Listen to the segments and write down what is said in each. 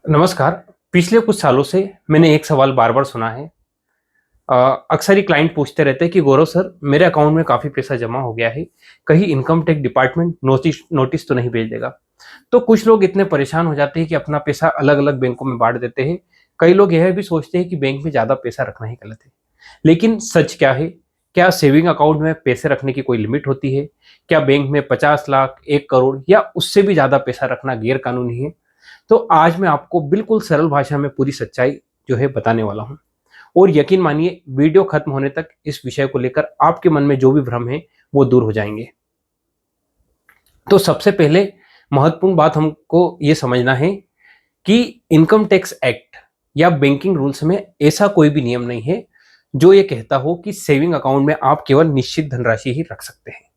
नमस्कार। पिछले कुछ सालों से मैंने एक सवाल बार-बार सुना है। अ, अक्सर ही क्लाइंट पूछते रहते हैं कि गौरव सर, मेरे अकाउंट में काफ़ी पैसा जमा हो गया है, कहीं income tax department notice notice तो नहीं भेज देगा? तो कुछ लोग इतने परेशान हो जाते हैं कि अपना पैसा अलग-अलग बैंकों में बाँट देते हैं। कई लोग यह भी सोचते हैं कि बैंक में ज़्यादा पैसा रखना ही गलत है। लेकिन सच क्या है? क्या सेविंग अकाउंट में पैसे रखने की कोई लिमिट होती है? क्या बैंक में 50 लाख, 1 करोड़ या उससे भी ज़्यादा पैसा रखना गैर कानूनी है? तो आज मैं आपको बिल्कुल सरल भाषा में पूरी सच्चाई जो है बताने वाला हूँ। और यकीन मानिए, वीडियो खत्म होने तक इस विषय को लेकर आपके मन में जो भी भ्रम है वो दूर हो जाएंगे। तो सबसे पहले महत्वपूर्ण बात हमको ये समझना है कि इनकम टैक्स एक्ट या बैंकिंग रूल्स में ऐसा कोई भी नियम नहीं है जो ये कहता हो कि सेविंग अकाउंट में आप केवल निश्चित धनराशि ही रख सकते हैं।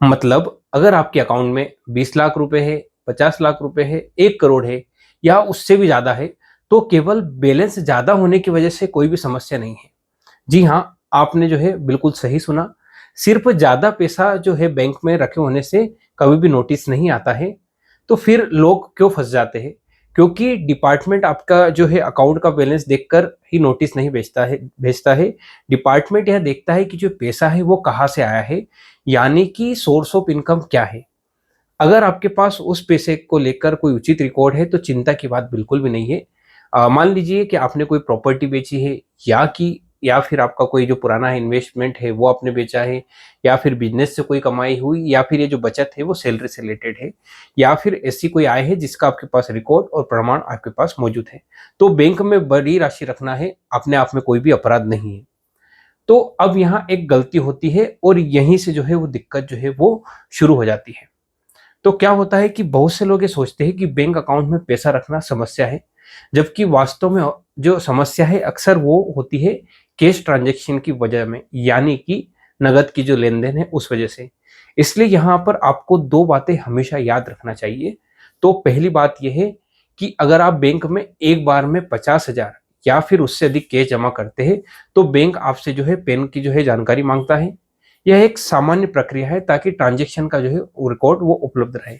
मतलब अगर आपके अकाउंट में 20 लाख रुपए है, 50 लाख रुपए है, 1 करोड़ है या उससे भी ज़्यादा है, तो केवल बैलेंस ज़्यादा होने की वजह से कोई भी समस्या नहीं है। जी हाँ, आपने जो है बिल्कुल सही सुना। सिर्फ ज़्यादा पैसा जो है बैंक में रखे होने से कभी भी नोटिस नहीं आता है। तो फिर लोग क्यों फँस जाते हैं? क्योंकि डिपार्टमेंट आपका जो है अकाउंट का बैलेंस देखकर ही नोटिस नहीं भेजता है। डिपार्टमेंट यह देखता है कि जो पैसा है वो कहाँ से आया है, यानी कि सोर्स ऑफ इनकम क्या है। अगर आपके पास उस पैसे को लेकर कोई उचित रिकॉर्ड है तो चिंता की बात बिल्कुल भी नहीं है। मान लीजिए कि आपने कोई प्रॉपर्टी बेची है या फिर आपका कोई जो पुराना इन्वेस्टमेंट है वो आपने बेचा है, या फिर बिजनेस से कोई कमाई हुई, या फिर ये जो बचत है वो सैलरी से रिलेटेड है, या फिर ऐसी कोई आय है जिसका आपके पास रिकॉर्ड और प्रमाण आपके पास मौजूद है। तो बैंक में बड़ी राशि रखना है अपने आप में कोई भी अपराध नहीं है। तो अब यहाँ एक गलती होती है और यहीं से जो है वो दिक्कत जो है वो शुरू हो जाती है। तो क्या होता है कि बहुत से लोग ये सोचते हैं कि बैंक अकाउंट में पैसा रखना समस्या है, जबकि वास्तव में जो समस्या है अक्सर वो होती है कैश ट्रांजैक्शन की वजह में, यानी कि नगद की जो लेन-देन है उस वजह से। इसलिए यहाँ पर आपको 2 बातें हमेशा याद रखना चाहिए। तो पहली बात ये है कि अगर आप बैंक में एक बार में 50,000 या फिर उससे अधिक कैश जमा करते हैं, तो बैंक आपसे जो है पैन की जो है जानकारी माँगता है। यह एक सामान्य प्रक्रिया है ताकि ट्रांज़ैक्शन का जो है वो रिकॉर्ड वो उपलब्ध रहे।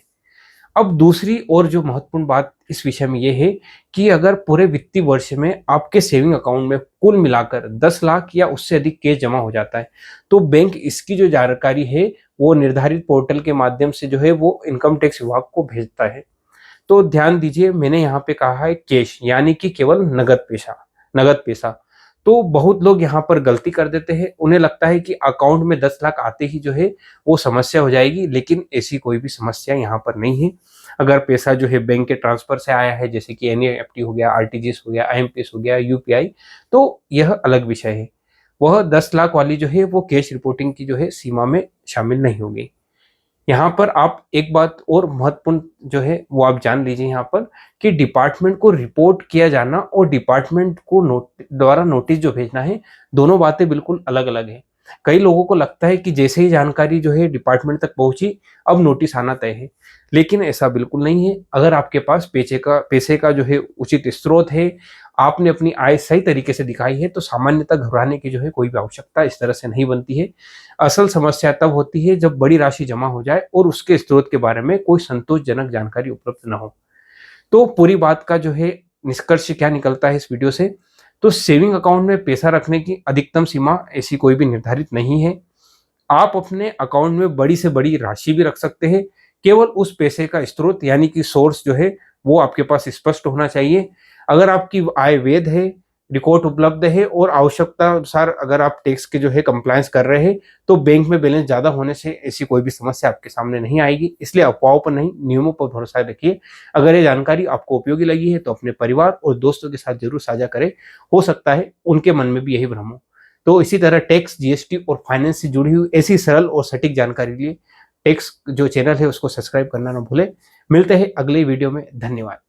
अब दूसरी और जो महत्वपूर्ण बात इस विषय में ये है कि अगर पूरे वित्तीय वर्ष में आपके सेविंग अकाउंट में कुल मिलाकर 10 लाख या उससे अधिक कैश जमा हो जाता है, तो बैंक इसकी जो जानकारी है वो निर्धारित पोर्टल के माध्यम से जो है वो इनकम टैक्स विभाग को भेजता है। तो ध्यान दीजिए, मैंने यहाँ पे कहा है कैश, यानी कि केवल नगद पैसा। तो बहुत लोग यहाँ पर गलती कर देते हैं। उन्हें लगता है कि अकाउंट में 10 लाख आते ही जो है वो समस्या हो जाएगी, लेकिन ऐसी कोई भी समस्या यहाँ पर नहीं है। अगर पैसा जो है बैंक के ट्रांसफर से आया है, जैसे कि एनईएफटी हो गया, आरटीजीएस हो गया, आईएमपीएस हो गया, यूपीआई, तो यह अलग विषय है। वह 10 लाख वाली जो है वो कैश रिपोर्टिंग की जो है सीमा में शामिल नहीं होगी। यहाँ पर आप एक बात और महत्वपूर्ण जो है वो आप जान लीजिए यहाँ पर, कि डिपार्टमेंट को रिपोर्ट किया जाना और डिपार्टमेंट को द्वारा नोटिस जो भेजना है, दोनों बातें बिल्कुल अलग-अलग है। कई लोगों को लगता है कि जैसे ही जानकारी जो है डिपार्टमेंट तक पहुंची, अब नोटिस आना तय है। लेकिन ऐसा बिल्कुल नहीं है। अगर आपके पास पैसे का जो है उचित स्रोत है, आपने अपनी आय सही तरीके से दिखाई है, तो सामान्यतः घबराने की जो है कोई भी आवश्यकता इस तरह से नहीं बनती है। असल समस्या तब होती है जब बड़ी राशि जमा हो जाए और उसके स्रोत के बारे में कोई संतोषजनक जानकारी उपलब्ध न हो। तो पूरी बात का जो है निष्कर्ष क्या निकलता है इस वीडियो से? तो सेविंग अकाउंट में पैसा रखने की अधिकतम सीमा ऐसी कोई भी निर्धारित नहीं है। आप अपने अकाउंट में बड़ी से बड़ी राशि भी रख सकते हैं। केवल उस पैसे का स्रोत, यानी कि सोर्स जो है वो आपके पास स्पष्ट होना चाहिए। अगर आपकी आय वैध है, रिकॉर्ड उपलब्ध है और आवश्यकता अनुसार अगर आप टैक्स के जो है कंप्लायंस कर रहे हैं, तो बैंक में बैलेंस ज़्यादा होने से ऐसी कोई भी समस्या आपके सामने नहीं आएगी। इसलिए अफवाहों पर नहीं, नियमों पर भरोसा रखिए। अगर ये जानकारी आपको उपयोगी लगी है तो अपने परिवार और दोस्तों के साथ ज़रूर साझा करें। हो सकता है उनके मन में भी यही भ्रम हो। तो इसी तरह टैक्स, जीएसटी और फाइनेंस से जुड़ी हुई ऐसी सरल और सटीक जानकारी के लिए टैक्स जो चैनल है उसको सब्सक्राइब करना ना भूलें। मिलते हैं अगले वीडियो में। धन्यवाद।